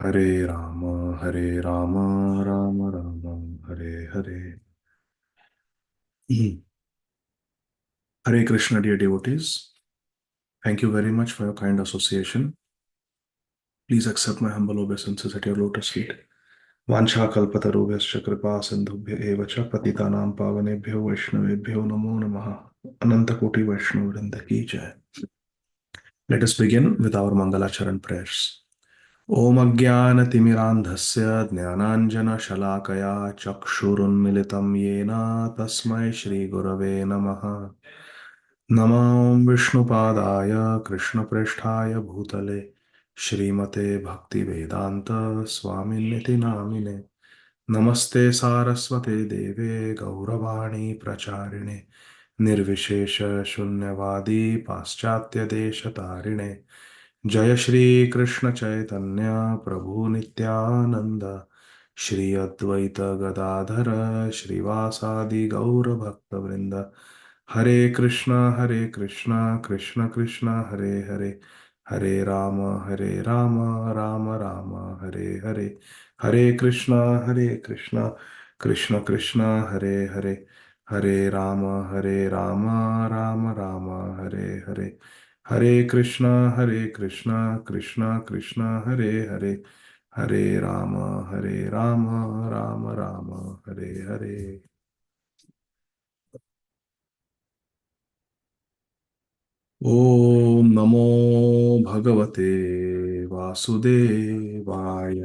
Hare Ram Hare Ram Ram Ram Hare Hare. Hare Krishna, dear devotees. Thank you very much for your kind association. Please accept my humble obeisances at your lotus feet. Vancha kalpatarubhyascha kripa sindhubhya eva cha patitanam pavanebhyo vaishnavebhyo namo namaha. Ananta koti Vaishnav vrinda ki jai. Let us begin with our Mangalacharan prayers. Om Ajnanatimirandhasya Jnananjana Chakshurunmilitam Yena Tasmai Shri Gurave Namaha. नमां विष्णुपादाय कृष्णप्रेष्ठाय भूतले श्रीमते भक्तिवेदान्त स्वामिन्निति नामिने. नमस्ते सारस्वते देवे गौरवाणी प्रचारिणे निर्विशेष शून्यवादी पाश्चात्य देश तारिणे. जय श्री कृष्ण चैतन्य प्रभु नित्यानंद श्री अद्वैत गदाधर श्रीवासादि गौर भक्तवृंद. हरे कृष्णा कृष्ण कृष्ण हरे हरे हरे राम राम राम हरे हरे. हरे कृष्णा कृष्ण कृष्ण हरे हरे हरे राम राम राम हरे हरे. हरे कृष्णा कृष्ण कृष्ण हरे हरे हरे राम राम राम हरे हरे. ओम नमो भगवते वासुदेवाय.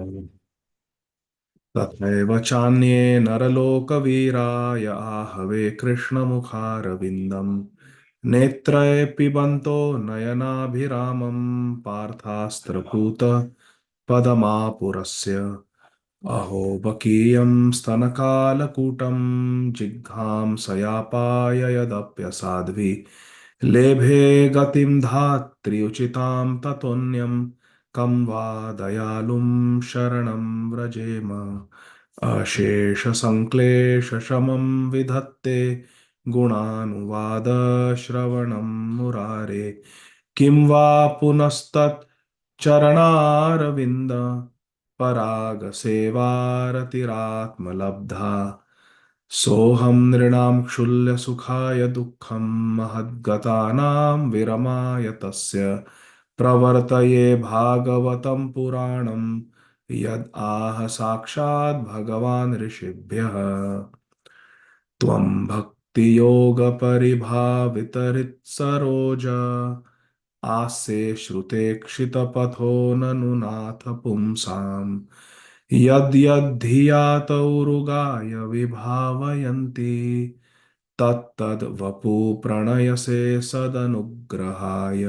तथैव चान्ये नरलोकवीराय आहवे कृष्णमुखारविन्दम् नेत्रये पिबन्तो नयनाभिरामं पार्थास्त्रपूत पदमापुरस्य. अहो बकीयं स्तनकालकूटं जिघ्रांसयापाय यदप्यसाध्वी लेभे गतिं धात्र्युचितां ततोऽन्यं कं वा दयालुं शरणं व्रजेम. अशेषसङ्क्लेशशमं विधत्ते गुणानुवाद श्रवणं मुरारे. किं वा पुनस्तत् चरणारविन्द परागसेवारतिरात्मलब्धा. सोऽहं नृणां क्षुल्लसुखाय दुःखं महद्गतानां विरमाय तस्य प्रवर्तये भागवतं पुराणं यद् आह साक्षात् भगवान् ऋषिभ्यः. त्वं भक्तियोगपरिभावितरित्सरोज आस्ये श्रुते क्षितपथो ननु नाथ पुंसाम्. यद्यद्धियातौरुगाय विभावयन्ति तत्तद्वपु प्रणयसे सदनुग्रहाय.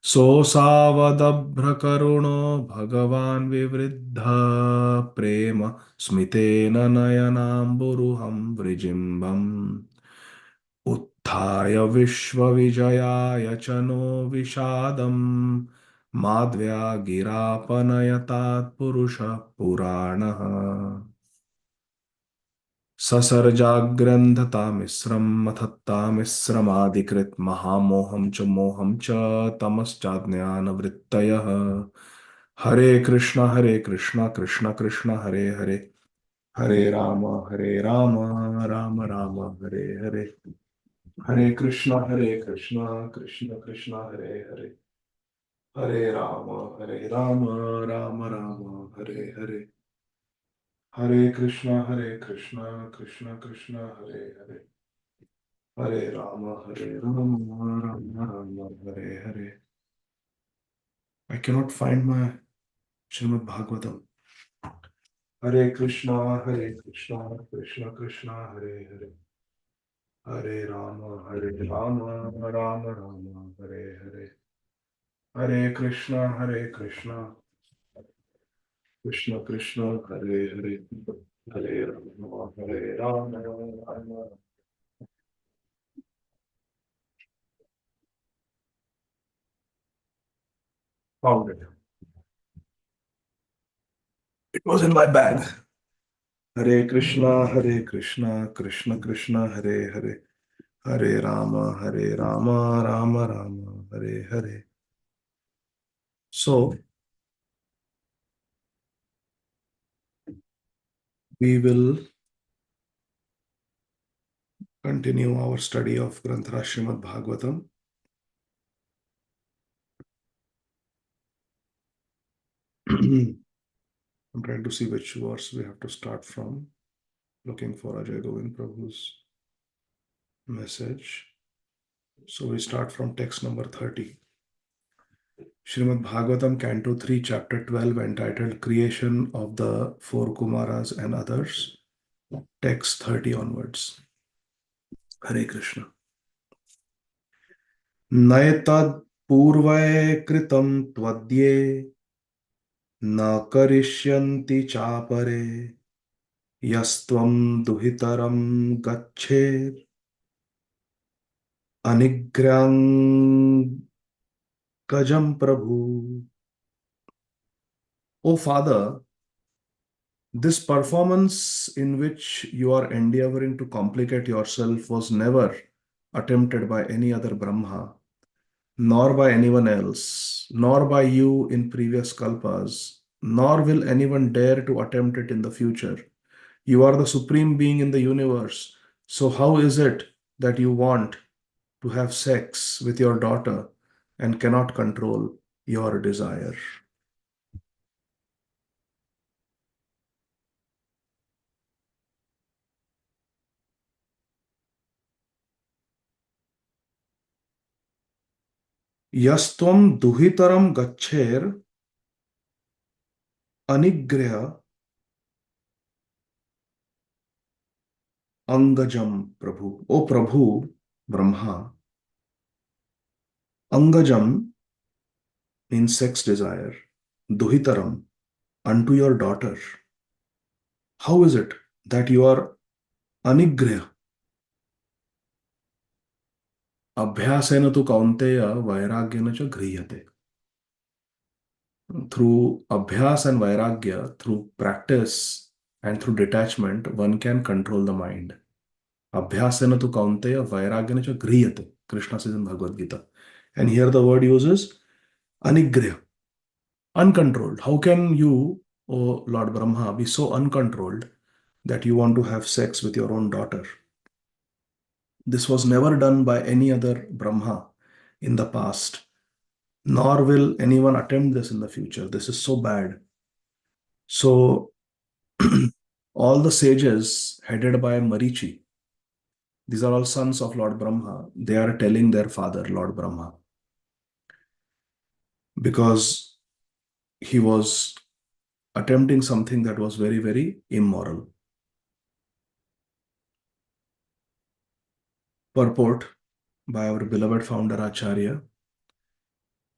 सोऽसावदभ्रकरुणो भगवान् विवृद्ध प्रेम स्मितेन नयनाम्बुरुहं वृजिम्बम्. उत्थाय विश्वविजयाय च नो विषादम् माध्व्या गिरापनयतात् पुरुषः पुराणः. ससर्जाग्रन्थतामिस्रं मथत्तामिस्रमादिकृत् महामोहं च तमश्चाज्ञानवृत्तयः. हरे कृष्ण कृष्ण कृष्ण हरे हरे हरे राम राम राम हरे हरे. हरे कृष्ण कृष्ण कृष्ण हरे हरे हरे राम राम राम हरे हरे. हरे Krishna Krishna Krishna Hare Hare Hare Ram Ram Ram Hare Hare. I cannot find my Srimad Bhagavatam. Hare Krishna Krishna Krishna Hare Hare Hare Rama Rama Rama Hare Hare. Hare Krishna Krishna Krishna Hare Hare Hare Rama Rama. Found it. It was in my bag. Hare Krishna Krishna Krishna Hare Hare Hare Rama Rama Rama Hare Hare. So We will continue our study of Granthara Srimad Bhagavatam. I'm trying to see which verse we have to start from. Looking for Ajay Govind Prabhu's message. So we start from text number 30. Srimad Bhagavatam, Canto 3, Chapter 12, entitled Creation of the Four Kumaras and Others. Text 30 onwards. Hare Krishna. Naetad purvae kritam tvadye na karishyanti chapare yastvam duhitaram gaccher anigrang kajam prabhu. O Father, this performance in which you are endeavoring to complicate yourself was never attempted by any other Brahma, nor by anyone else, nor by you in previous kalpas, nor will anyone dare to attempt it in the future. You are the supreme being in the universe. So, how is it that you want to have sex with your daughter and cannot control your desire? Yastvam duhitaram gaccher anigrha angajam Prabhu. O Prabhu, Brahma, angajam means sex desire. Duhitaram, unto your daughter. How is it that you are anigrha? Abhyasena tu kaunteya vairagyena cha griyate. Through abhyas and vairagya, through practice and through detachment, one can control the mind. Abhyasena tu kaunteya vairagyena cha griyate. Krishna says in Bhagavad Gita. And here the word uses anigrha, uncontrolled. How can you, O Lord Brahma, be so uncontrolled that you want to have sex with your own daughter? This was never done by any other Brahma in the past, nor will anyone attempt this in the future. This is so bad. So, all the sages headed by Marichi, these are all sons of Lord Brahma, they are telling their father, Lord Brahma, because he was attempting something that was very, very immoral. Purport by our beloved founder Acharya,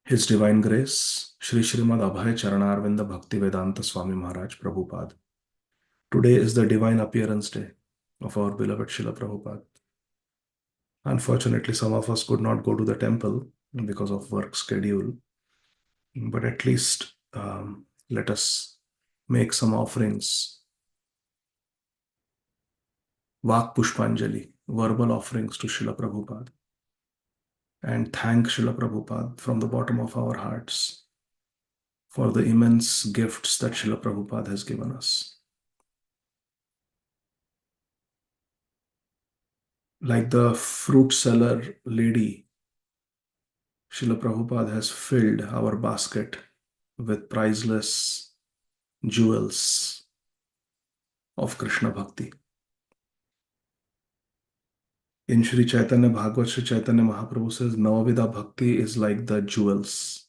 His Divine Grace, Shri Srimad Abhay Charanarvinda Bhakti Vedanta Swami Maharaj Prabhupada. Today is the divine appearance day of our beloved Srila Prabhupada. Unfortunately, some of us could not go to the temple because of work schedule, but at least let us make some offerings, Vak Pushpanjali, verbal offerings to Srila Prabhupada, and thank Srila Prabhupada from the bottom of our hearts for the immense gifts that Srila Prabhupada has given us. Like the fruit seller lady, Srila Prabhupada has filled our basket with priceless jewels of Krishna Bhakti. In Sri Chaitanya Bhagavat, Sri Chaitanya Mahaprabhu says, Navavidha Bhakti is like the jewels,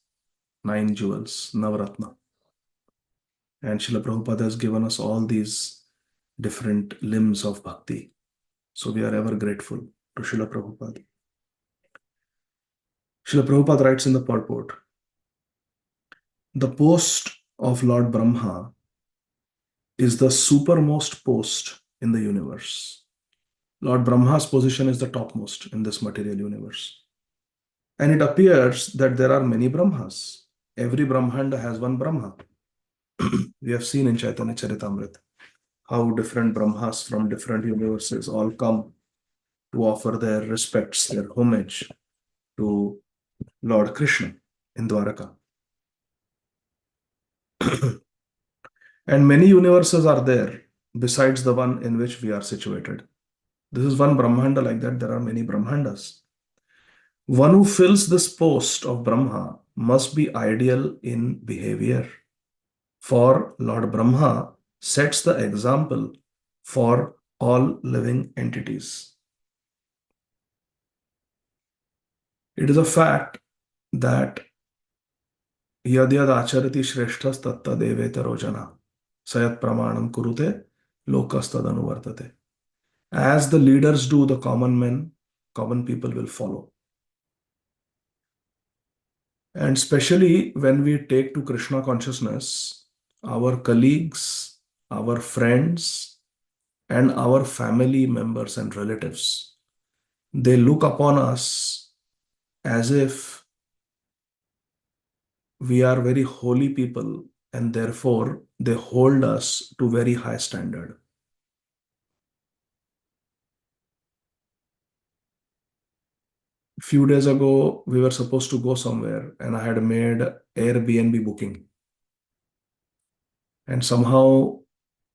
9 jewels, Navaratna. And Srila Prabhupada has given us all these different limbs of bhakti. So we are ever grateful to Srila Prabhupada. Srila Prabhupada writes in the purport, the post of Lord Brahma is the supermost post in the universe. Lord Brahma's position is the topmost in this material universe. And it appears that there are many Brahmas. Every Brahmanda has one Brahma. We have seen in Chaitanya Charitamrita how different Brahmas from different universes all come to offer their respects, their homage to Lord Krishna in Dwaraka. And many universes are there. besides the one in which we are situated. This is one Brahmanda like that. There are many Brahmandas. One who fills this post of Brahma must be ideal in behavior. For Lord Brahma sets the example for all living entities. It is a fact that यद यद आचरति श्रेष्ठस्तत्तदेवेतरो जना सयत् प्रमाणम कुरुते लोकस्तदनुवर्तते. As the leaders do, the common men, common people will follow. And especially when we take to Krishna consciousness, our colleagues, our friends, and our family members and relatives, they look upon us as if we are very holy people, and therefore they hold us to very high standard. Few days ago, we were supposed to go somewhere, and I had made Airbnb booking, and somehow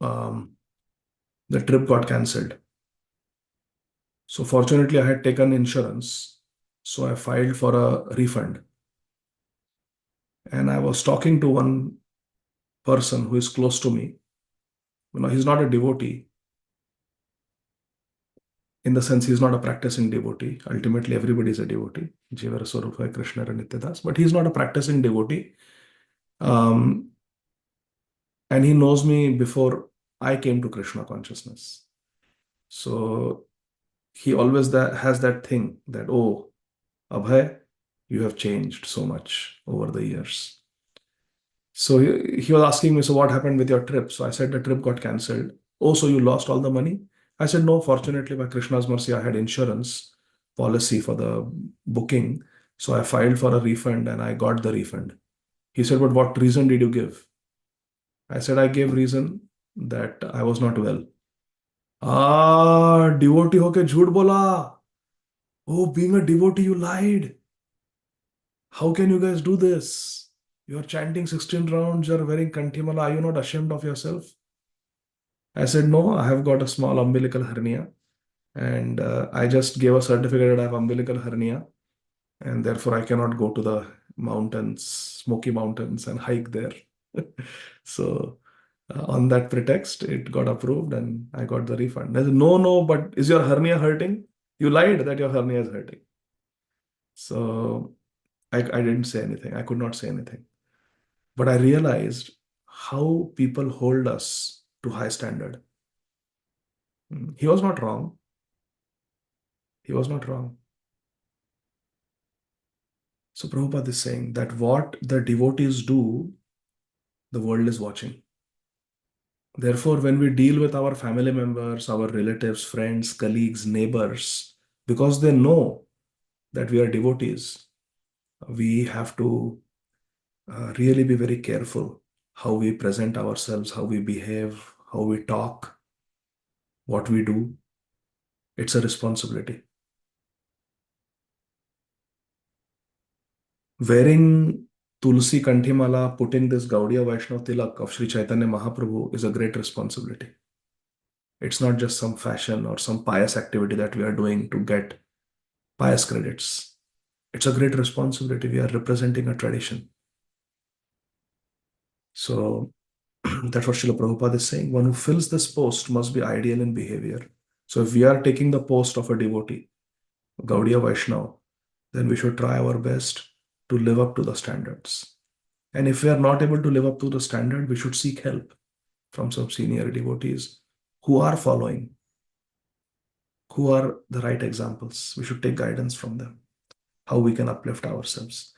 the trip got cancelled. So fortunately, I had taken insurance, so I filed for a refund. And I was talking to one person who is close to me. He's not a devotee, in the sense he's not a practicing devotee. Ultimately, everybody is a devotee. Jivara Swarupa Krishna Nityadas, but he's not a practicing devotee. Um, and he knows me before I came to Krishna consciousness. So he always has that thing that, oh, Abhay, you have changed so much over the years. So he was asking me, so what happened with your trip? So I said the trip got cancelled. Oh, so you lost all the money? I said, no, fortunately, by Krishna's mercy, I had insurance policy for the booking. So I filed for a refund and I got the refund. He said, but what reason did you give? I said, I gave reason that I was not well. Devotee hoke jhoot bola. Oh, being a devotee, you lied. How can you guys do this? You're chanting 16 rounds, you're wearing kantimala. Are you not ashamed of yourself? I said, no, I have got a small umbilical hernia. And I just gave a certificate that I have umbilical hernia. And therefore, I cannot go to the mountains, Smoky Mountains, and hike there. So, on that pretext, it got approved and I got the refund. I said, no, no, but is your hernia hurting? You lied that your hernia is hurting. So, I didn't say anything. I could not say anything. But I realized how people hold us to high standard. He was not wrong. He was not wrong. So Prabhupada is saying that what the devotees do, the world is watching. Therefore, when we deal with our family members, our relatives, friends, colleagues, neighbors, because they know that we are devotees, we have to really be very careful how we present ourselves, how we behave, how we talk, what we do. It's a responsibility. Wearing Tulsi Kanthimala, putting this Gaudiya Vaishnava tilak of Sri Chaitanya Mahaprabhu is a great responsibility. It's not just some fashion or some pious activity that we are doing to get pious credits. It's a great responsibility. We are representing a tradition. So that's what Srila Prabhupada is saying. One who fills this post must be ideal in behavior. So if we are taking the post of a devotee, Gaudiya Vaishnava, then we should try our best to live up to the standards. And if we are not able to live up to the standard, we should seek help from some senior devotees who are following, who are the right examples. We should take guidance from them, how we can uplift ourselves.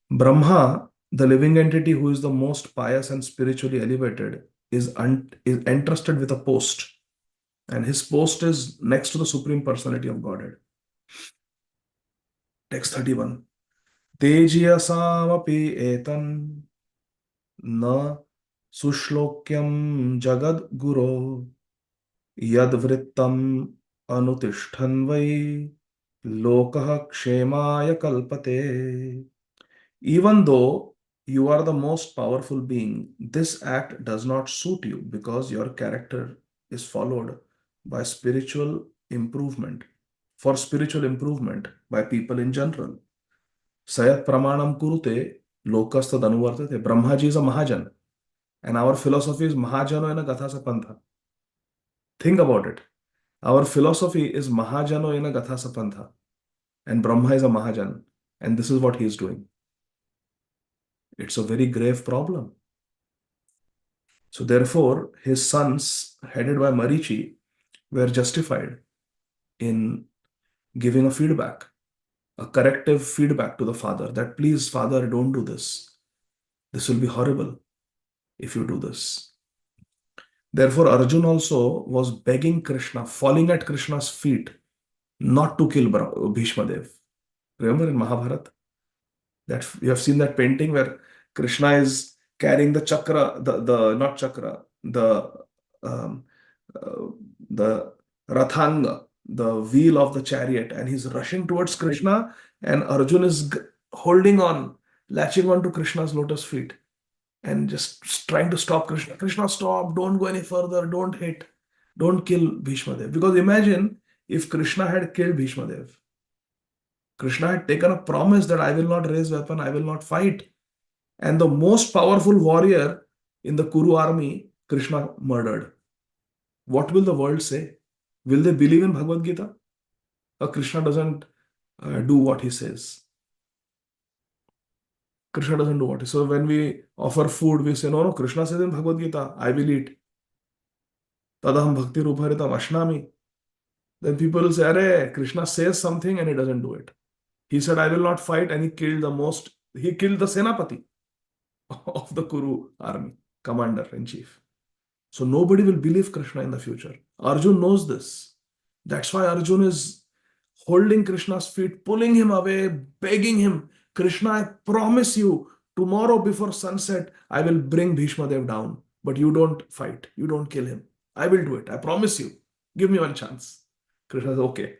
Brahma, the living entity who is the most pious and spiritually elevated, is entrusted with a post. And his post is next to the Supreme Personality of Godhead. Text 31. Tejiyasamapi etan na sushlokyam jagad guru yadvrittam anutishtan vai lokah kshemaya kalpate. Even though you are the most powerful being, this act does not suit you because your character is followed by spiritual improvement, for spiritual improvement by people in general. Sayat pramanam kurute lokastad anuvartate. Brahmaji is a Mahajan, and our philosophy is Mahajano in a Gatha Sapantha. Think about it. Our philosophy is Mahajano in a Gatha Sapantha, and Brahma is a Mahajan, and this is what he is doing. It's a very grave problem. So, therefore, his sons, headed by Marichi, were justified in giving a feedback, a corrective feedback to the father that, please, father, don't do this. This will be horrible if you do this. Therefore, Arjun also was begging Krishna, falling at Krishna's feet, not to kill Bhishma Dev. Remember in Mahabharata that you have seen that painting where Krishna is carrying the chakra, the not chakra, um, uh, the rathanga, the wheel of the chariot, and he's rushing towards Krishna, and Arjun is holding on, latching on to Krishna's lotus feet, and just trying to stop Krishna. Krishna, stop! Don't go any further! Don't hit! Don't kill Bhishma Dev. Because imagine if Krishna had killed Bhishma Dev. Krishna had taken a promise that I will not raise weapon, I will not fight. And the most powerful warrior in the Kuru army, Krishna murdered. What will the world say? Will they believe in Bhagavad Gita? Or Krishna doesn't do what he says? Krishna doesn't do what he says. So when we offer food, we say, no, no, Krishna says in Bhagavad Gita, I will eat. Tadaham bhakti ruparitam ashnami. Then people will say, Arey, Krishna says something and he doesn't do it. He said, I will not fight, and he killed the Senapati of the Kuru army, commander in chief. So nobody will believe Krishna in the future. Arjun knows this. That's why Arjun is holding Krishna's feet, pulling him away, begging him, Krishna, I promise you, tomorrow before sunset, I will bring Bhishma Dev down. But you don't fight. You don't kill him. I will do it. I promise you. Give me one chance. Krishna says, okay.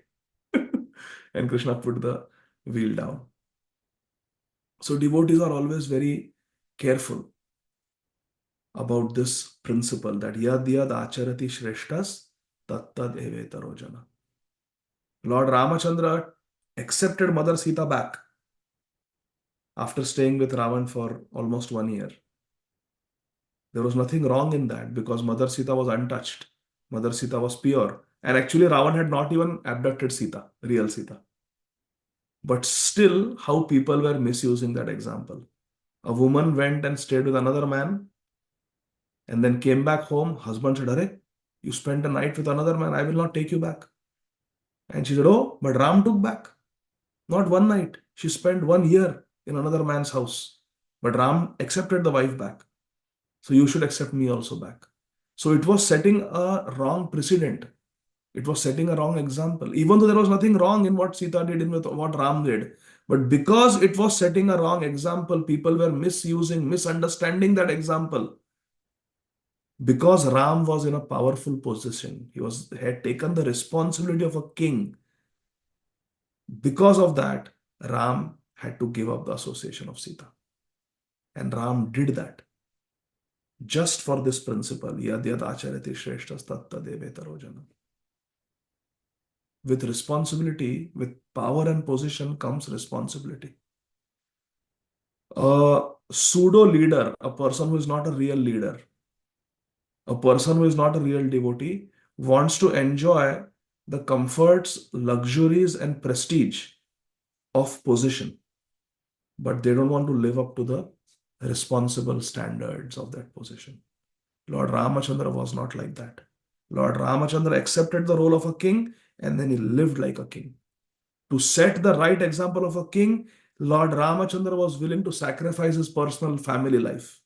And Krishna put the wheel down. So devotees are always very careful about this principle that yad yad acharati shreshtas tattad evetaro jana. Lord Ramachandra accepted Mother Sita back after staying with Ravan for almost 1 year. There was nothing wrong in that because Mother Sita was untouched. Mother Sita was pure. And actually Ravan had not even abducted Sita, real Sita. But still, how people were misusing that example. A woman went and stayed with another man and then came back home. Husband said, Arey, you spent a night with another man. I will not take you back. And she said, oh, but Ram took back. Not one night. She spent 1 year in another man's house. But Ram accepted the wife back. So you should accept me also back. So it was setting a wrong precedent. It was setting a wrong example. Even though there was nothing wrong in what Sita did and what Ram did. But because it was setting a wrong example, people were misunderstanding that example. Because Ram was in a powerful position, had taken the responsibility of a king. Because of that, Ram had to give up the association of Sita. And Ram did that. Just for this principle, yad yad acharati shreshtas tattad evetaro jana. With responsibility, with power and position comes responsibility. A pseudo leader, a person who is not a real leader, a person who is not a real devotee, wants to enjoy the comforts, luxuries, and prestige of position, but they don't want to live up to the responsible standards of that position. Lord Ramachandra was not like that. Lord Ramachandra accepted the role of a king and then he lived like a king. To set the right example of a king, Lord Ramachandra was willing to sacrifice his personal family life,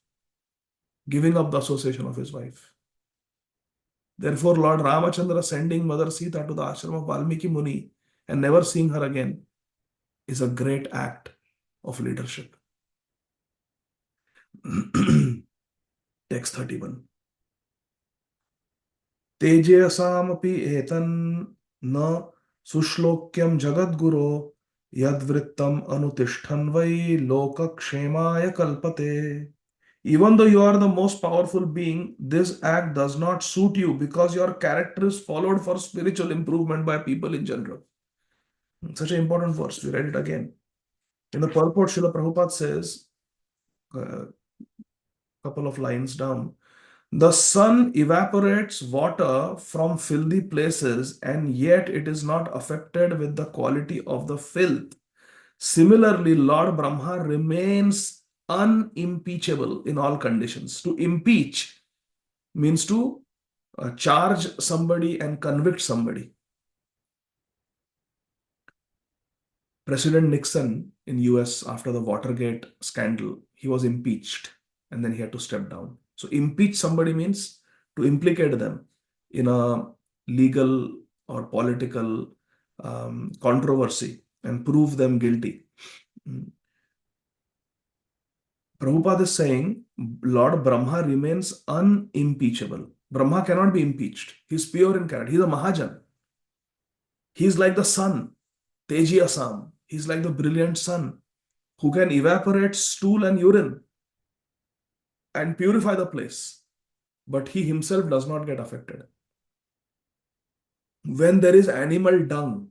giving up the association of his wife. Therefore, Lord Ramachandra sending Mother Sita to the ashram of Valmiki Muni and never seeing her again is a great act of leadership. Text 31. Tejasamapi etan na sushlokyam jagadguru yadvrittam anutishtan vai lokakshemaya kalpate. Even though you are the most powerful being, this act does not suit you because your character is followed for spiritual improvement by people in general. Such an important verse. We read it again. In the purport, Srila Prabhupada says, a couple of lines down, the sun evaporates water from filthy places and yet it is not affected with the quality of the filth. Similarly, Lord Brahma remains unimpeachable in all conditions. To impeach means to charge somebody and convict somebody. President Nixon in US after the Watergate scandal, he was impeached and then he had to step down. So impeach somebody means to implicate them in a legal or political controversy and prove them guilty. Prabhupada is saying Lord Brahma remains unimpeachable. Brahma cannot be impeached. He's pure in character. He's a Mahajan. He's like the sun, Teji Assam. He's like the brilliant sun who can evaporate stool and urine and purify the place. But he himself does not get affected. When there is animal dung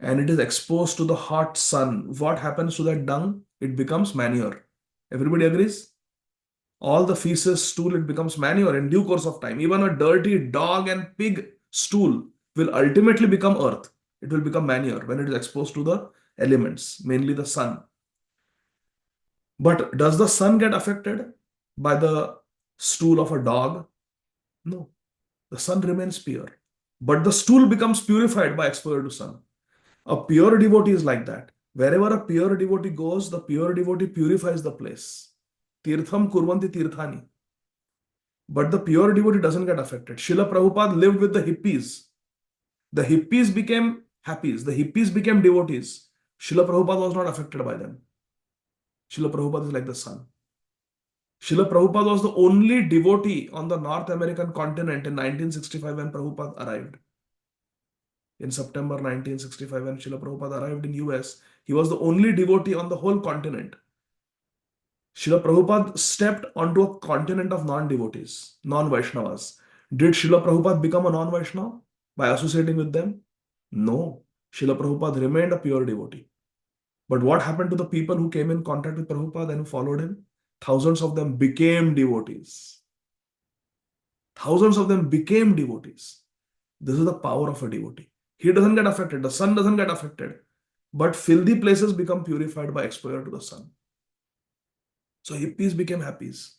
and it is exposed to the hot sun, what happens to that dung? It becomes manure. Everybody agrees? All the feces, stool, it becomes manure in due course of time. Even a dirty dog and pig stool will ultimately become earth. It will become manure when it is exposed to the elements, mainly the sun. But does the sun get affected by the stool of a dog? No. The sun remains pure. But the stool becomes purified by exposure to sun. A pure devotee is like that. Wherever a pure devotee goes, the pure devotee purifies the place. Tirtham kurvanti tirthani. But the pure devotee doesn't get affected. Srila Prabhupada lived with the hippies. The hippies became happies. The hippies became devotees. Srila Prabhupada was not affected by them. Srila Prabhupada is like the sun. Srila Prabhupada was the only devotee on the North American continent in 1965 when Prabhupada arrived. In September 1965, when Srila Prabhupada arrived in US, he was the only devotee on the whole continent. Srila Prabhupada stepped onto a continent of non-devotees, non-Vaishnavas. Did Srila Prabhupada become a non-Vaishnava by associating with them? No. Srila Prabhupada remained a pure devotee. But what happened to the people who came in contact with Prabhupada and who followed him? Thousands of them became devotees. Thousands of them became devotees. This is the power of a devotee. He doesn't get affected. The sun doesn't get affected. But filthy places become purified by exposure to the sun. So hippies became happies.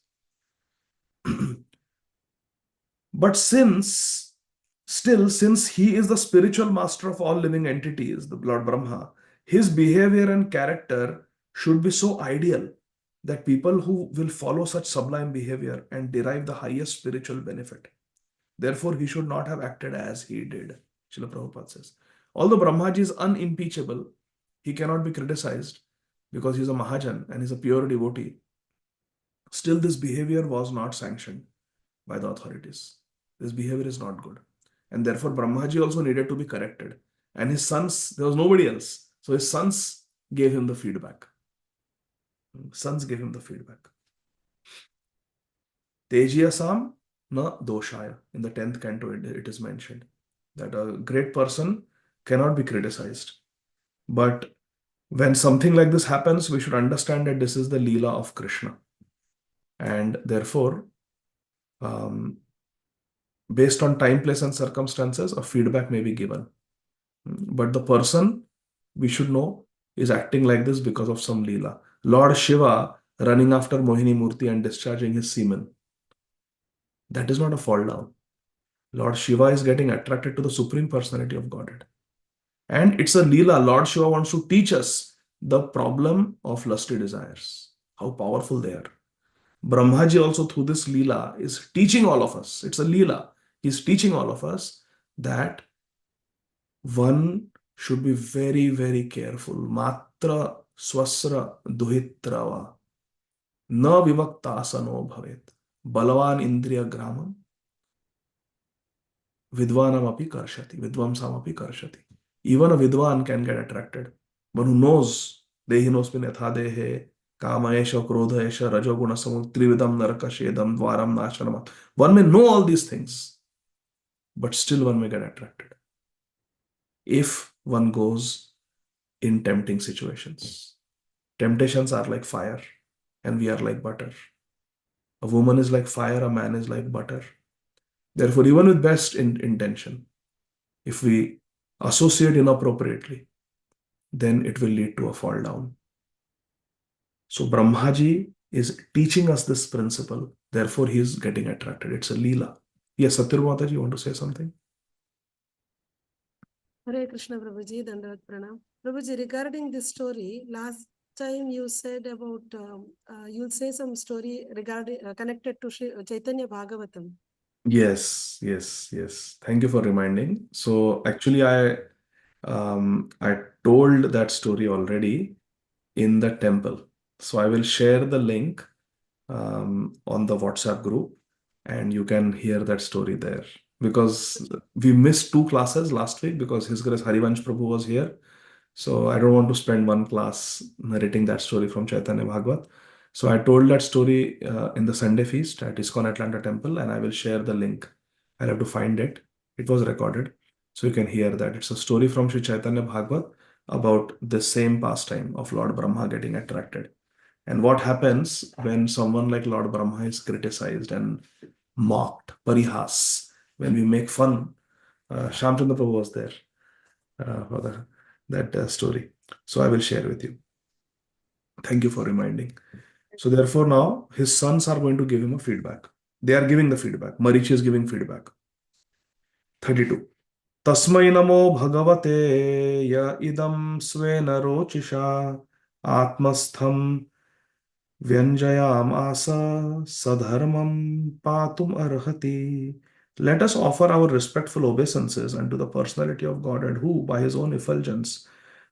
But since he is the spiritual master of all living entities, the Lord Brahma, his behavior and character should be so ideal that people who will follow such sublime behavior and derive the highest spiritual benefit. Therefore, he should not have acted as he did, Srila Prabhupada says. Although Brahmaji is unimpeachable, he cannot be criticized because he is a Mahajan and is a pure devotee. Still, this behavior was not sanctioned by the authorities. This behavior is not good. And therefore, Brahmaji also needed to be corrected. And his sons, there was nobody else. So his sons gave him the feedback. Sons gave him the feedback. Tejiyasam na doshaya. In the 10th canto, it is mentioned that a great person cannot be criticized. But when something like this happens, we should understand that this is the Leela of Krishna. And therefore, based on time, place, and circumstances, a feedback may be given. But the person, we should know, is acting like this because of some Leela. Lord Shiva running after Mohini Murti and discharging his semen. That is not a fall down. Lord Shiva is getting attracted to the Supreme Personality of Godhead. And it's a Leela. Lord Shiva wants to teach us the problem of lusty desires, how powerful they are. Brahmaji also through this Leela is teaching all of us. It's a Leela. He's teaching all of us that one should be very, very careful. Matra swasra duhitrava na vivaktasano bhavet balavan indriya gramam vidvanam api karshati vidvamsam api karshati. Even a vidwan can get attracted. One who knows dehinosmin yatha dehe Kama-esha, Krodha-esha, Rajoguna-samud, Trividam Narakashedam, Dvaram Nashanam. One may know all these things, but still one may get attracted if one goes in tempting situations. Temptations are like fire, and we are like butter. A woman is like fire, a man is like butter. Therefore, even with best intention, if we associate inappropriately, then it will lead to a fall down. So Brahmaji is teaching us this principle. Therefore, he is getting attracted. It's a Leela. Yes, Satyur Mataji, you want to say something? Hare Krishna Prabhuji, Dandavat Pranam. Prabhuji, regarding this story, last time you said about, you'll say some story regarding connected to Chaitanya Bhagavatam. Yes, yes, yes. Thank you for reminding. So actually, I told that story already in the temple. So I will share the link on the WhatsApp group, and you can hear that story there. Because we missed two classes last week because His Grace Harivansh Prabhu was here. So I don't want to spend one class narrating that story from Chaitanya Bhagavat. So I told that story in the Sunday feast at ISKCON Atlanta Temple, and I will share the link. I'll have to find it. It was recorded, so you can hear that. It's a story from Sri Chaitanya Bhagavat about the same pastime of Lord Brahma getting attracted. And what happens when someone like Lord Brahma is criticized and mocked, parihas, when we make fun. Shamchandra Prabhu was there for that story. So I will share with you. Thank you for reminding. So therefore now his sons are going to give him a feedback. They are giving the feedback. Marichi is giving feedback. 32. Tasmai namo bhagavate ya idam svena rocisha atmastham Vyanjayam asa sadharmam patum arhati. Let us offer our respectful obeisances unto the personality of God, and who, by his own effulgence,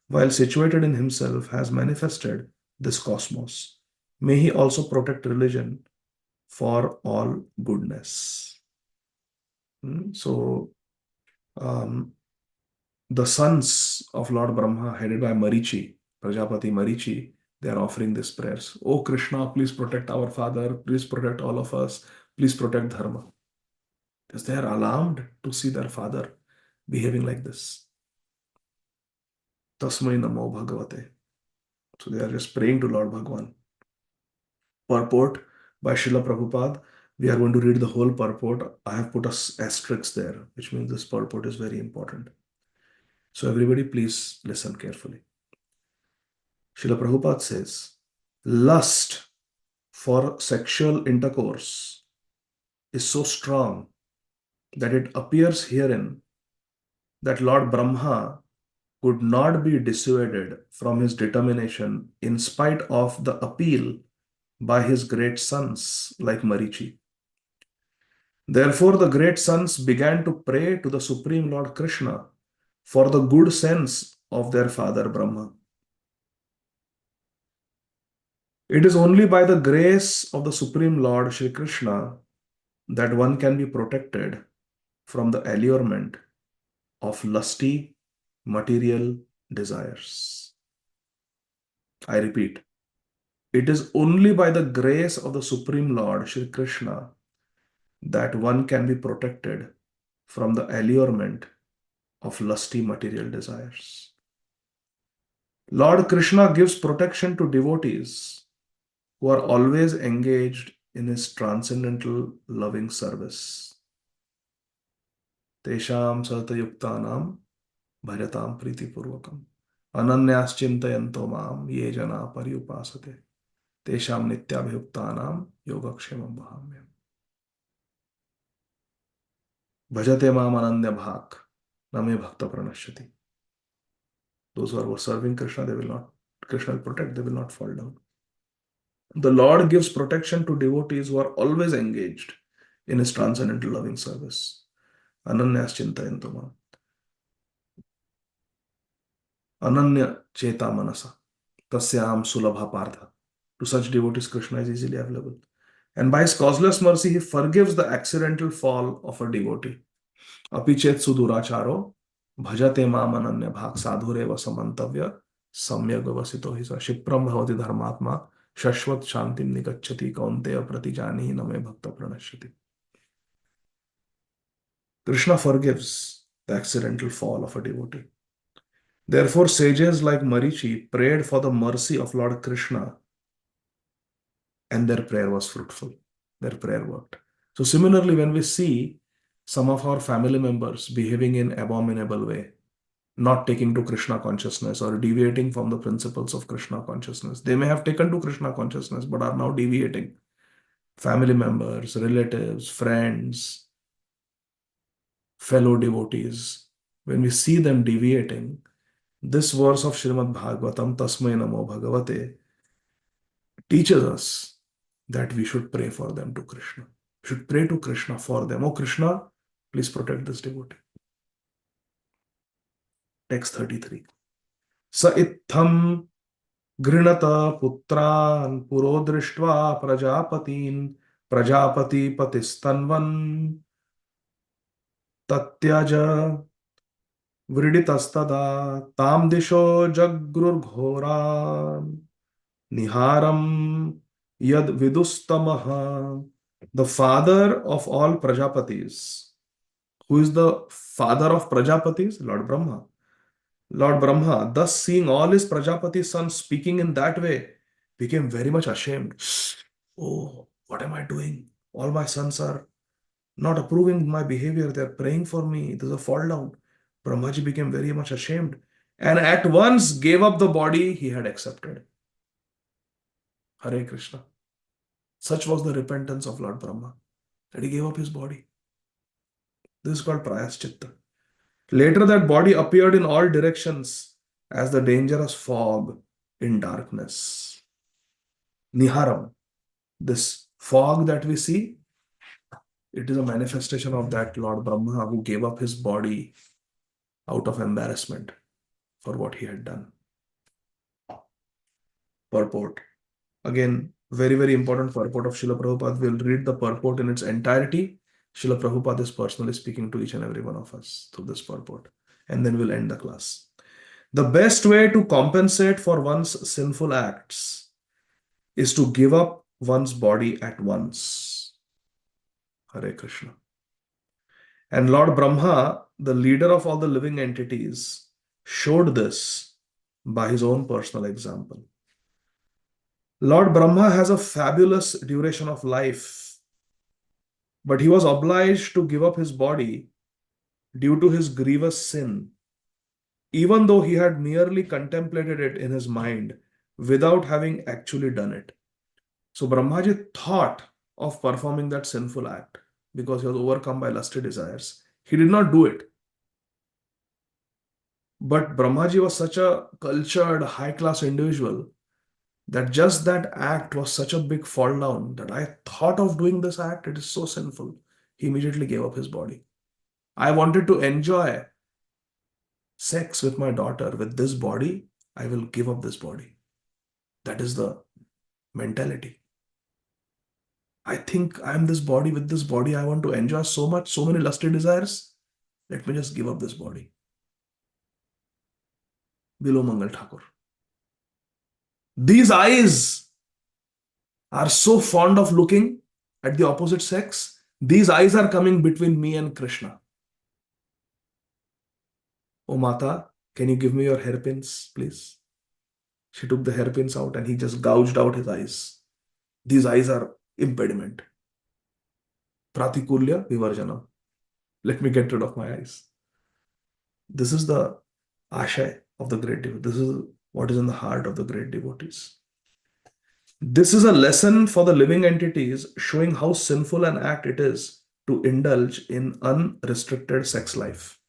while situated in himself, has manifested this cosmos. May he also protect religion for all goodness. So, um, the sons of Lord Brahma, headed by Marichi, Prajapati Marichi, they are offering these prayers. Oh Krishna, please protect our father. Please protect all of us. Please protect Dharma. Because they are alarmed to see their father behaving like this. Tasmai namo bhagavate. So they are just praying to Lord Bhagwan. Purport by Srila Prabhupada. We are going to read the whole purport. I have put a asterisk there, which means this purport is very important. So everybody please listen carefully. Srila Prabhupada says, lust for sexual intercourse is so strong that it appears herein that Lord Brahma could not be dissuaded from his determination in spite of the appeal by his great sons like Marichi. Therefore, the great sons began to pray to the Supreme Lord Krishna for the good sense of their father Brahma. It is only by the grace of the Supreme Lord Shri Krishna that one can be protected from the allurement of lusty material desires. I repeat, it is only by the grace of the Supreme Lord Shri Krishna that one can be protected from the allurement of lusty material desires. Lord Krishna gives protection to devotees who are always engaged in his transcendental loving service. Tesham satayuktanam bhajatam pritipurvakam ananyaschintayanto mam ye jana paryupasate tesham nityabhyuktanam yogakshemam vahamyam. Bhajate mam ananya bhak name bhakta pranashyati. Those who are serving Krishna, Krishna will protect, they will not fall down. The Lord gives protection to devotees who are always engaged in his transcendental loving service. Ananyas chintayanto mam. Ananya cheta manasa. Tasyam sulabha partha. To such devotees, Krishna is easily available. And by his causeless mercy, he forgives the accidental fall of a devotee. Apichet suduracharo bhajate mam ananya bhak sadhure vasamantavya samyag vasito hisa shipram bhavati dharmatma Shashvat Shantim Nigacchati Kaunteya Pratijani Name Bhakta Pranashyati. Krishna forgives the accidental fall of a devotee. Therefore, sages like Marichi prayed for the mercy of Lord Krishna, and their prayer was fruitful. Their prayer worked. So similarly, when we see some of our family members behaving in abominable way, not taking to Krishna consciousness or deviating from the principles of Krishna consciousness, they may have taken to Krishna consciousness but are now deviating. Family members, relatives, friends, fellow devotees, when we see them deviating, this verse of Srimad Bhagavatam, Tasmai Namo Bhagavate, teaches us that we should pray for them to Krishna. We should pray to Krishna for them. Oh Krishna, please protect this devotee. Text 33. Sa itham grinata putran puro drishtva prajapatin prajapati patistanvan tatyaja vriditastada tam disho jagrur ghoran niharam yad vidustamaha. The father of all Prajapatis. Who is the father of Prajapatis? Lord Brahma. Lord Brahma, thus seeing all his Prajapati sons speaking in that way, became very much ashamed. Oh, what am I doing? All my sons are not approving my behavior. They are praying for me. There's a fall down. Brahmaji became very much ashamed and at once gave up the body he had accepted. Hare Krishna. Such was the repentance of Lord Brahma, that he gave up his body. This is called Prayaschitta. Later, that body appeared in all directions as the dangerous fog in darkness. Niharam. This fog that we see, it is a manifestation of that Lord Brahma who gave up his body out of embarrassment for what he had done. Purport. Again, very, very important purport of Srila Prabhupada. We'll read the purport in its entirety. Srila Prabhupada is personally speaking to each and every one of us through this purport. And then we'll end the class. The best way to compensate for one's sinful acts is to give up one's body at once. Hare Krishna. And Lord Brahma, the leader of all the living entities, showed this by his own personal example. Lord Brahma has a fabulous duration of life, but he was obliged to give up his body due to his grievous sin, even though he had merely contemplated it in his mind without having actually done it. So Brahmaji thought of performing that sinful act because he was overcome by lusty desires. He did not do it. But Brahmaji was such a cultured, high-class individual that just that act was such a big fall down that I thought of doing this act. It is so sinful. He immediately gave up his body. I wanted to enjoy sex with my daughter with this body. I will give up this body. That is the mentality. I think I'm this body. With this body, I want to enjoy so much, so many lusty desires. Let me just give up this body. Below Mangal Thakur. These eyes are so fond of looking at the opposite sex. These eyes are coming between me and Krishna. Oh Mata, can you give me your hairpins, please? She took the hairpins out and he just gouged out his eyes. These eyes are impediment. Pratikulya Vivarjanam. Let me get rid of my eyes. This is the ashay of the great devotee. This is what is in the heart of the great devotees. This is a lesson for the living entities showing how sinful an act it is to indulge in unrestricted sex life.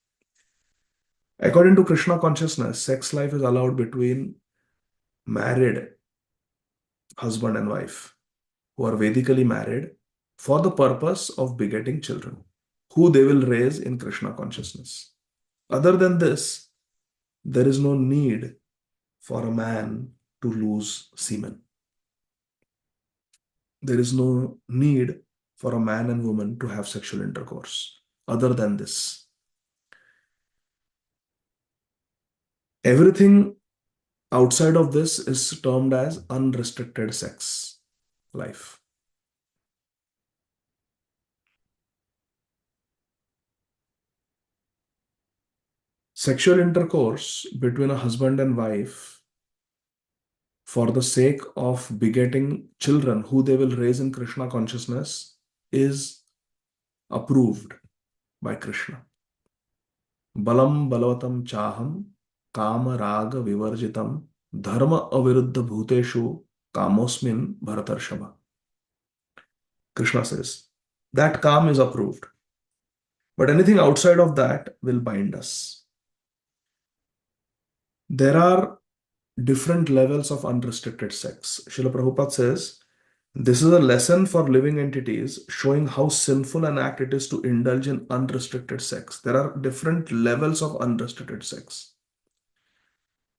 According to Krishna consciousness, sex life is allowed between married husband and wife who are Vedically married for the purpose of begetting children, who they will raise in Krishna consciousness. Other than this, there is no need for a man to lose semen. There is no need for a man and woman to have sexual intercourse. Other than this, everything outside of this is termed as unrestricted sex life. Sexual intercourse between a husband and wife for the sake of begetting children who they will raise in Krishna consciousness is approved by Krishna. Balam balavatam chaham kama raga vivarjitam dharma aviruddha bhuteshu kamosmin bharatarshava. Krishna says that kam is approved, but anything outside of that will bind us. There are different levels of unrestricted sex. Srila Prabhupada says, this is a lesson for living entities showing how sinful an act it is to indulge in unrestricted sex. There are different levels of unrestricted sex.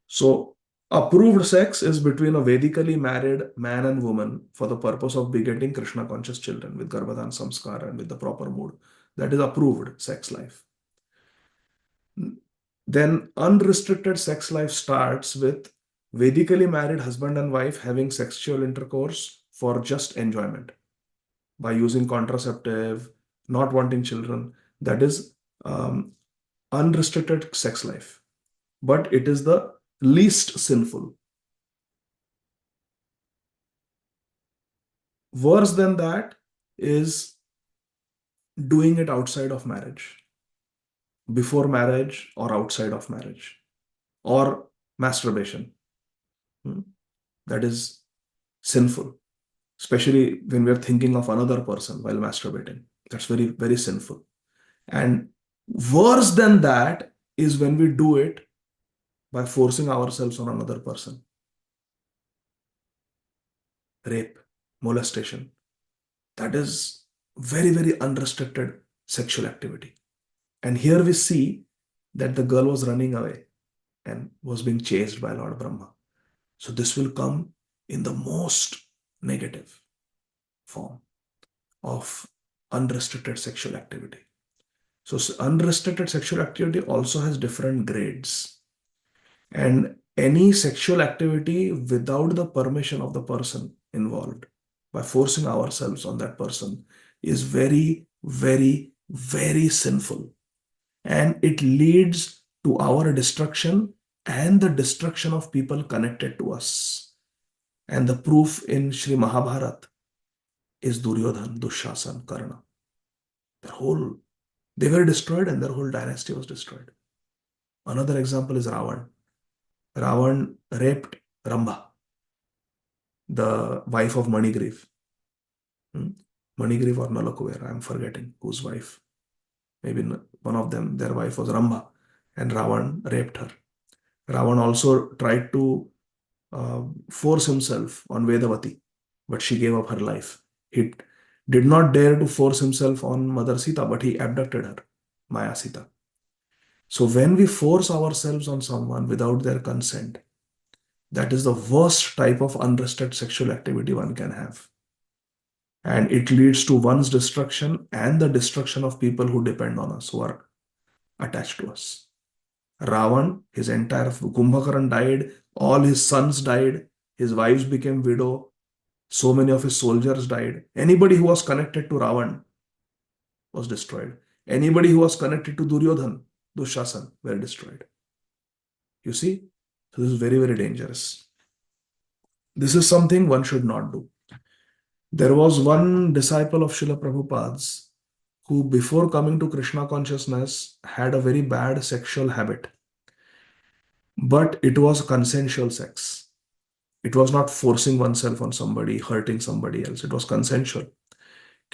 So, approved sex is between a Vedically married man and woman for the purpose of begetting Krishna conscious children with Garbhadan Samskar and with the proper mood. That is approved sex life. Then unrestricted sex life starts with Vedically married husband and wife having sexual intercourse for just enjoyment by using contraceptive, not wanting children. That is unrestricted sex life. But it is the least sinful. Worse than that is doing it outside of marriage, before marriage or outside of marriage, or masturbation. That is sinful, especially when we are thinking of another person while masturbating. That's very, very sinful. And worse than that is when we do it by forcing ourselves on another person. Rape, molestation. That is very, very unrestricted sexual activity. And here we see that the girl was running away and was being chased by Lord Brahma. So this will come in the most negative form of unrestricted sexual activity. So unrestricted sexual activity also has different grades. And any sexual activity without the permission of the person involved, by forcing ourselves on that person, is very, very, very sinful. And it leads to our destruction and the destruction of people connected to us. And the proof in Sri Mahabharata is Duryodhan, Dushasan, Karna. They were destroyed and their whole dynasty was destroyed. Another example is Ravan. Ravan raped Rambha, the wife of Manigriv. Manigriv or Nalakuver, I am forgetting whose wife. Maybe one of them, their wife was Rambha, and Ravan raped her. Ravan also tried to force himself on Vedavati, but she gave up her life. He did not dare to force himself on Mother Sita, but he abducted her, Maya Sita. So when we force ourselves on someone without their consent, that is the worst type of unrestricted sexual activity one can have. And it leads to one's destruction and the destruction of people who depend on us, who are attached to us. Ravan, his entire Kumbhakaran died, all his sons died, his wives became widow, so many of his soldiers died. Anybody who was connected to Ravan was destroyed. Anybody who was connected to Duryodhan, Dushasan, were destroyed. You see? So this is very, very dangerous. This is something one should not do. There was one disciple of Srila Prabhupada's who, before coming to Krishna consciousness, had a very bad sexual habit. But it was consensual sex. It was not forcing oneself on somebody, hurting somebody else. It was consensual.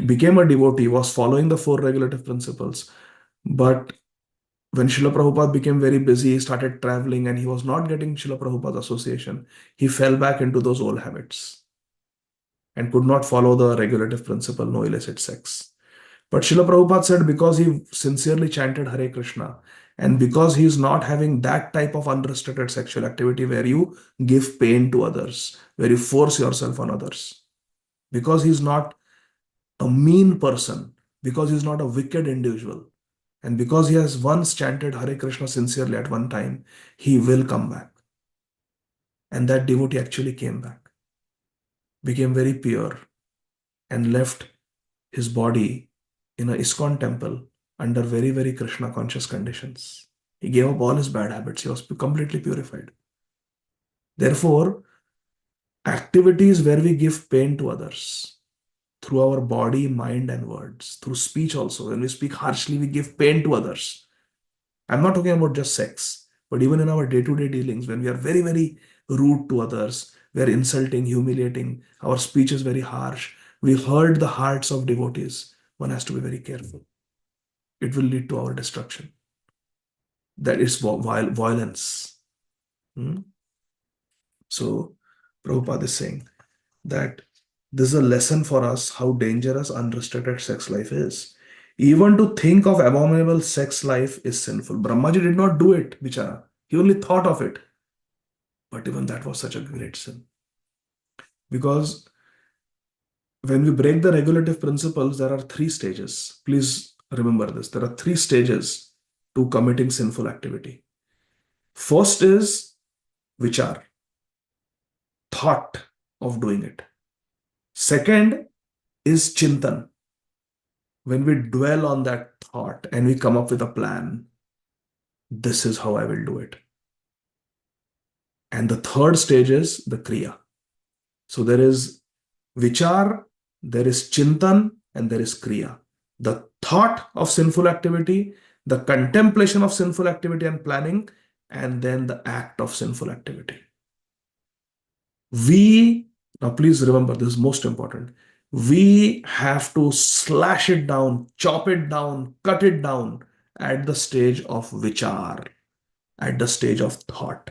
Became a devotee, was following the four regulative principles. But when Srila Prabhupada became very busy, he started traveling and he was not getting Srila Prabhupada's association. He fell back into those old habits and could not follow the regulative principle, no illicit sex. But Srila Prabhupada said because he sincerely chanted Hare Krishna and because he is not having that type of unrestricted sexual activity where you give pain to others, where you force yourself on others, because he is not a mean person, because he is not a wicked individual, and because he has once chanted Hare Krishna sincerely at one time, he will come back. And that devotee actually came back, became very pure, and left his body in a ISKCON temple under very, very Krishna conscious conditions. He gave up all his bad habits. He was completely purified. Therefore, activities where we give pain to others through our body, mind, and words, through speech also. When we speak harshly, we give pain to others. I'm not talking about just sex, but even in our day-to-day dealings, when we are very, very rude to others, we are insulting, humiliating, our speech is very harsh, we hurt the hearts of devotees. One has to be very careful. It will lead to our destruction. That is violence. Hmm? So, Prabhupada is saying that this is a lesson for us how dangerous unrestricted sex life is. Even to think of abominable sex life is sinful. Brahmaji did not do it, bichara. He only thought of it. But even that was such a great sin. Because when we break the regulative principles, there are three stages. Please remember this. There are three stages to committing sinful activity. First is vichar, thought of doing it. Second is chintan, when we dwell on that thought and we come up with a plan. This is how I will do it. And the third stage is the kriya. So there is vichar, there is chintan, and there is kriya. The thought of sinful activity, the contemplation of sinful activity and planning, and then the act of sinful activity. Now please remember, this is most important. We have to slash it down, chop it down, cut it down at the stage of vichar, at the stage of thought.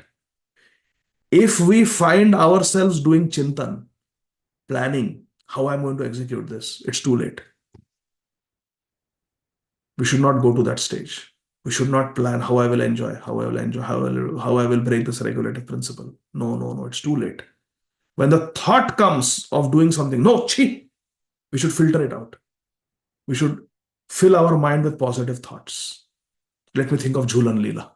If we find ourselves doing chintan, planning how I'm going to execute this, it's too late. We should not go to that stage. We should not plan how I will enjoy, how I will break this regulative principle. No, it's too late. When the thought comes of doing something, no, chi, we should filter it out. We should fill our mind with positive thoughts. Let me think of Jhulan Leela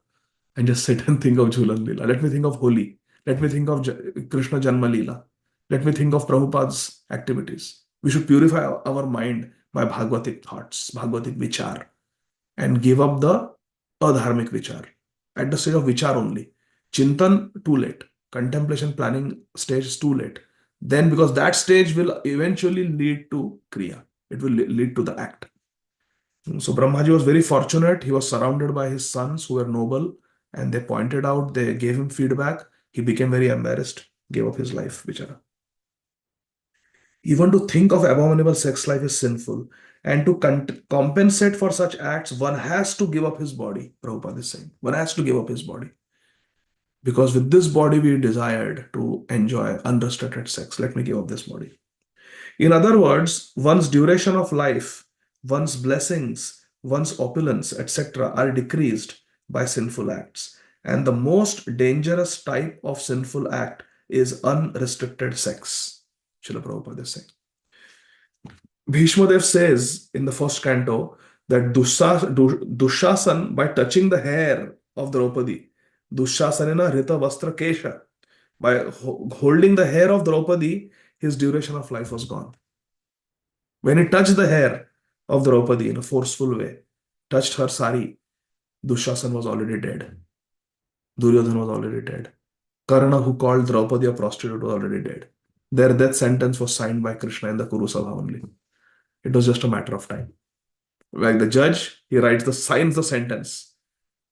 and just sit and think of Jhulan Leela. Let me think of Holi. Let me think of Krishna Janma Leela. Let me think of Prabhupada's activities. We should purify our mind by Bhagavatic thoughts, Bhagavatic vichar, and give up the adharmic vichar. At the stage of vichar only. Chintan, too late. Contemplation, planning stage is too late. Then, because that stage will eventually lead to kriya. It will lead to the act. So Brahmaji was very fortunate. He was surrounded by his sons who were noble, and they pointed out, they gave him feedback. He became very embarrassed, gave up his life, bichara. Even to think of abominable sex life is sinful. And to compensate for such acts, one has to give up his body, Prabhupada is saying. One has to give up his body. Because with this body, we desired to enjoy unrestricted sex. Let me give up this body. In other words, one's duration of life, one's blessings, one's opulence, etc., are decreased by sinful acts. And the most dangerous type of sinful act is unrestricted sex. Srila Prabhupada is saying. Bhishmadev says in the first canto that Dushasan, by touching the hair of Draupadi, Dushasanena Rita Vastra Kesha, by holding the hair of Draupadi, his duration of life was gone. When he touched the hair of Draupadi in a forceful way, touched her sari, Dushasan was already dead. Duryodhana was already dead. Karna, who called Draupadi a prostitute, was already dead. Their death sentence was signed by Krishna in the Kuru Sabha only. It was just a matter of time. Like the judge, he signs the sentence.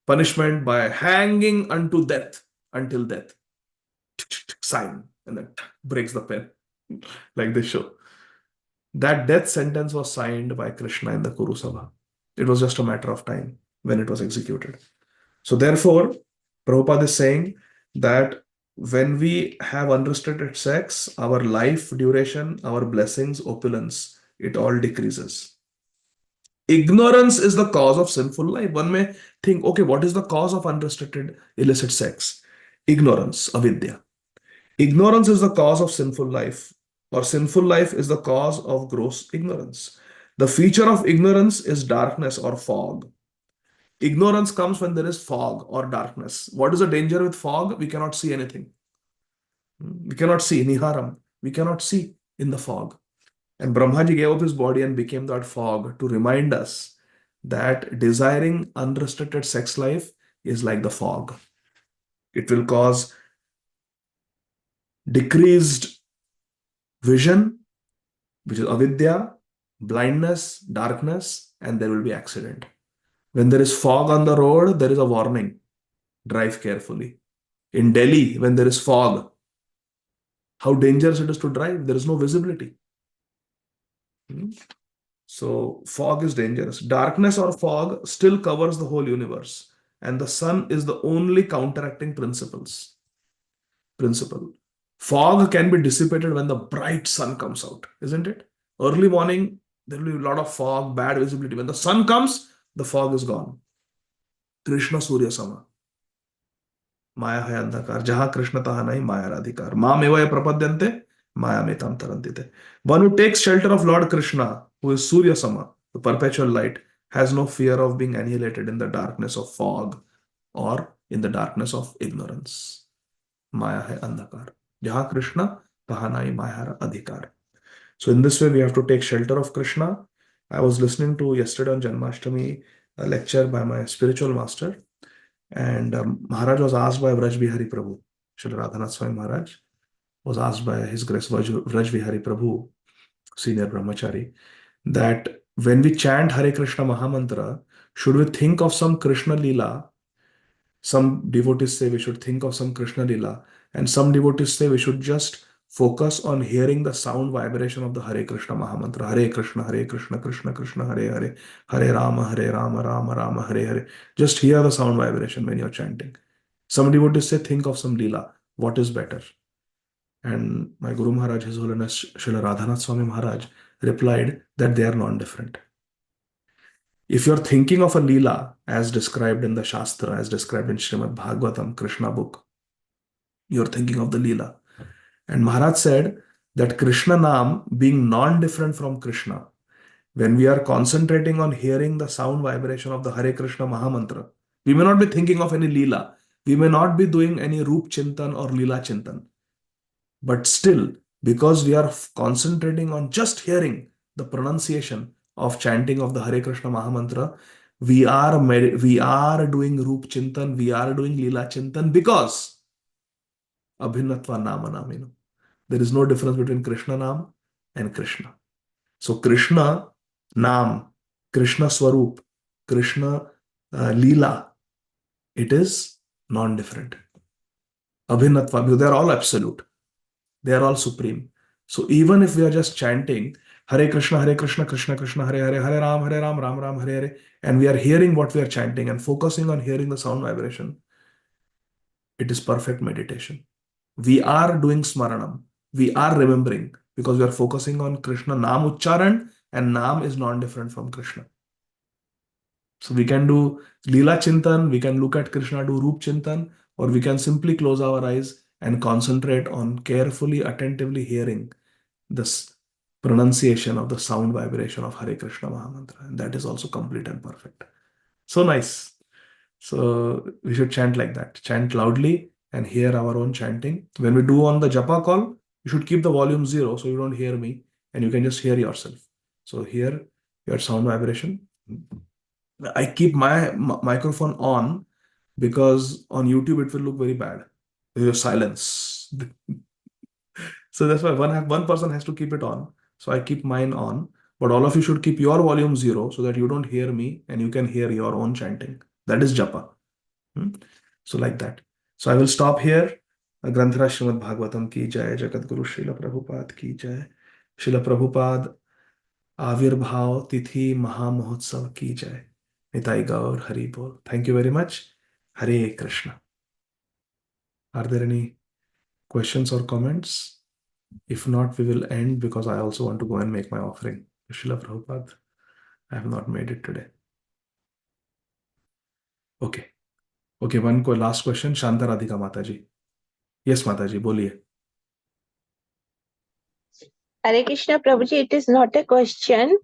Punishment by hanging unto death, until death. Sign, and then breaks the pen. Like this show. That death sentence was signed by Krishna in the Kuru Sabha. It was just a matter of time when it was executed. So therefore, Prabhupada is saying that when we have unrestricted sex, our life duration, our blessings, opulence, it all decreases. Ignorance is the cause of sinful life. One may think, okay, what is the cause of unrestricted illicit sex? Ignorance, avidya. Ignorance is the cause of sinful life, or sinful life is the cause of gross ignorance. The feature of ignorance is darkness or fog. Ignorance comes when there is fog or darkness. What is the danger with fog? We cannot see anything. We cannot see, niharam. We cannot see in the fog. And Brahmaji gave up his body and became that fog to remind us that desiring unrestricted sex life is like the fog. It will cause decreased vision, which is avidya, blindness, darkness, and there will be accident. When there is fog on the road, there is a warning. Drive carefully. In Delhi, when there is fog, how dangerous it is to drive. There is no visibility. Hmm? So fog is dangerous. Darkness or fog still covers the whole universe, and the sun is the only counteracting principle. Fog can be dissipated when the bright sun comes out, isn't it? Early morning, there will be a lot of fog, bad visibility. When the sun comes, the fog is gone. Krishna Surya Sama. माया है अंधकार जहां कृष्ण तहा नहीं माया राधिकार माम एवं प्रपद्यन्ते maya metam tarantite. One who takes shelter of Lord Krishna, who is Surya Sama, the perpetual light, has no fear of being annihilated in the darkness of fog or in the darkness of ignorance. Maya hai andhakar. Jahan Krishna, tahan nahi maya adhikar. So in this way, we have to take shelter of Krishna. I was listening to yesterday on Janmashtami a lecture by my spiritual master, and Maharaj was asked by Vraj Bihari Prabhu, Srila Radhanath Swami Maharaj was asked by His Grace Vraj Bihari Prabhu, senior brahmachari, that when we chant Hare Krishna Mahamantra, should we think of some Krishna Leela? Some devotees say we should think of some Krishna Leela, and some devotees say we should just focus on hearing the sound vibration of the Hare Krishna Mahamantra. Hare Krishna, Krishna Krishna, Hare Hare, Hare Rama, Rama Rama, Hare Hare. Just hear the sound vibration when you're chanting. Some devotees say think of some Leela. What is better? And my Guru Maharaj, His Holiness Srila Radhanath Swami Maharaj, replied that they are non-different. If you're thinking of a Leela as described in the Shastra, as described in Srimad Bhagavatam, Krishna book, you're thinking of the Leela. And Maharaj said that Krishna Nam being non-different from Krishna, when we are concentrating on hearing the sound vibration of the Hare Krishna Mahamantra, we may not be thinking of any Leela. We may not be doing any Roop Chintan or Leela Chintan. But still, because we are concentrating on just hearing the pronunciation of chanting of the Hare Krishna Mahamantra, we are doing Roop Chintan, we are doing Leela Chintan because Abhinatva Nama Namino. There is no difference between Krishna Nam and Krishna. So Krishna Nam, Krishna Swarup, Krishna Leela, it is non-different. Abhinatva, because they are all absolute. They are all supreme. So even if we are just chanting Hare Krishna, Krishna Krishna, Hare Hare, Hare Ram, Ram Ram, Hare Hare, and we are hearing what we are chanting and focusing on hearing the sound vibration, it is perfect meditation. We are doing Smaranam. We are remembering because we are focusing on Krishna Nam Ucharan, and Nam is non-different from Krishna. So we can do Leela Chintan, we can look at Krishna, do Roop Chintan, or we can simply close our eyes and concentrate on carefully, attentively hearing this pronunciation of the sound vibration of Hare Krishna Mahamantra. And that is also complete and perfect. So nice. So we should chant like that. Chant loudly and hear our own chanting. When we do on the japa call, you should keep the volume 0 so you don't hear me and you can just hear yourself. So hear your sound vibration. I keep my microphone on because on YouTube it will look very bad. There's silence. So that's why one person has to keep it on. So I keep mine on. But all of you should keep your volume 0 so that you don't hear me and you can hear your own chanting. That is japa. So like that. So I will stop here. Granthara Srimad Bhagavatam ki jai, Jagat Guru Srila Prabhupada ki jai. Srila Prabhupada Avirbhav Tithi Maha Mahotsav ki jai. Nitai Gaur Hari Bol. Thank you very much. Hare Krishna. Are there any questions or comments? If not, we will end because I also want to go and make my offering. Srila Prabhupada, I have not made it today. Okay. Okay, last question. Shanta Radhika Mataji. Yes, Mataji, boliye. Hare Krishna Prabhu ji, it is not a question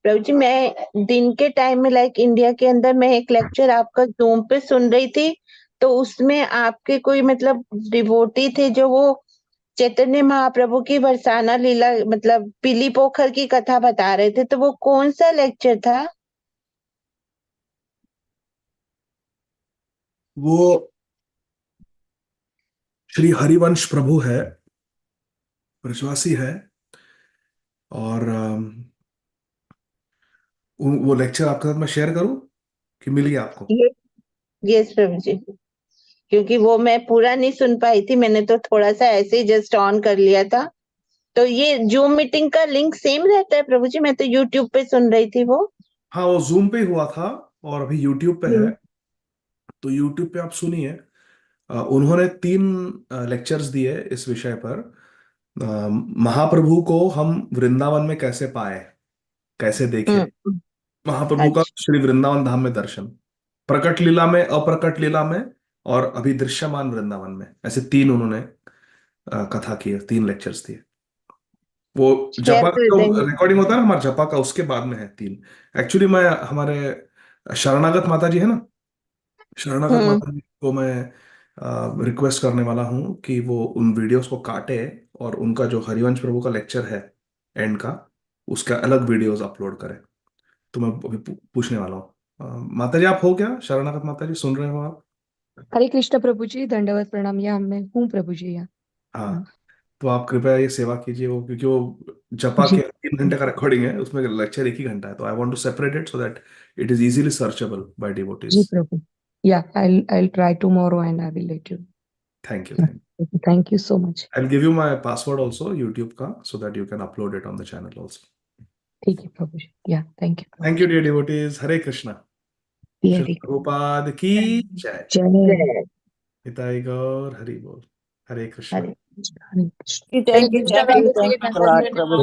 Prabhu ji. मैं दिन के time में like India के अंदर मैं एक lecture आपका zoom पे सुन रही थी, तो उसमें आपके कोई मतलब डिवोटी थे जो वो चैतन्य महाप्रभु की बरसाना लीला मतलब पीली पोखर की कथा बता रहे थे, तो वो कौन सा लेक्चर था? वो श्री हरिवंश प्रभु है, ब्रजवासी है, और वो लेक्चर आपके साथ मैं शेयर करूं कि मिल गया आपको? ये यस प्रभु जी, क्योंकि वो मैं पूरा नहीं सुन पाई थी, मैंने तो थोड़ा सा ऐसे ही जस्ट ऑन कर लिया था। तो ये जूम मीटिंग का लिंक सेम रहता है प्रभु जी? मैं तो यूट्यूब पे सुन रही थी वो। हाँ, वो जूम पे ही हुआ था और अभी यूट्यूब पे है, हम्म। तो यूट्यूब पे आप सुनिए। उन्होंने 3 लेक्चर्स दिए इस विषय पर। महाप्रभु को हम वृंदावन में कैसे पाए, कैसे देखे, हम्म। महाप्रभु का अच्छा। श्री वृंदावन धाम में दर्शन, प्रकट लीला में, अप्रकट लीला में, और अभी दृश्यमान वृंदावन में, ऐसे 3 उन्होंने कथा की है, 3 लेक्चर्स दिए। वो शेयर जपा का कर जो देंगे। रिकॉर्डिंग होता है ना हमारा जपा का, उसके बाद में है 3। एक्चुअली मैं हमारे शरणागत माता जी है ना, शरणागत हम्म। माता जी को मैं रिक्वेस्ट करने वाला हूँ कि वो उन वीडियोस को काटे और उनका जो हरिवंश प्रभु का लेक्चर है एंड का, उसका अलग वीडियोस अपलोड करें। तो मैं अभी पूछने वाला हूँ। माता जी आप हो क्या, शरणागत माता जी सुन रहे हो आप? हरे कृष्ण प्रभु जी, दंडवत प्रणाम। या मैं हूँ प्रभु जी यहाँ। हाँ, तो आप कृपया ये सेवा कीजिए, वो क्योंकि वो जपा जी के 3 घंटे का रिकॉर्डिंग है, उसमें लेक्चर 1 ही घंटा है, तो I want to separate it so that it is easily searchable by जी devotees. Prabhu. Yeah I'll try tomorrow and I will let you. Thank you, Yeah. Thank Thank you so much. I give you my password also YouTube का, so that you can upload it on the channel also. ठीक है Prabhu ji. Yeah thank you Prabhu thank you ji. Dear devotees, Hare Krishna. Shri हरे प्रभुपाद की जय। जय। हिताई गौर हरि बोल। Hare Krishna. Hare Krishna. Hare Krishna. Thank you, Krishna thank you, Prabhu ji, thank you. धन्यवाद प्रभु जी।